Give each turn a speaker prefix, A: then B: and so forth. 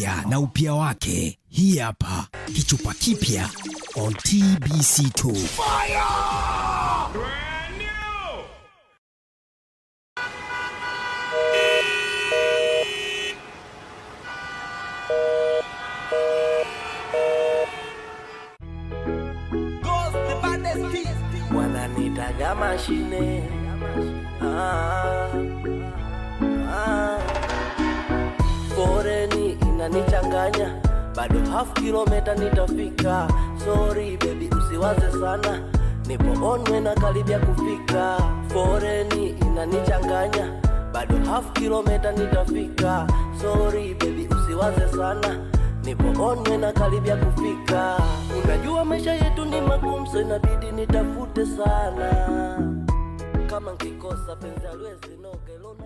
A: mpya na upya wake. Hii hapa kichupa kipya on TBC2. Fire! Brand new!
B: Wananitaga mashine. Foreni inanichanganya, bado half kilomita nitafika. Sorry baby usiwaze sana, nipo onwe na karibia kufika. Foreni inanichanganya, bado half kilomita nitafika. Sorry baby usiwaze sana, nipo onwe na karibia kufika. Unajua maisha yetu ni magumu, so inabidi nitafute sana. Kama nkikosa penzi alwezi nogelo na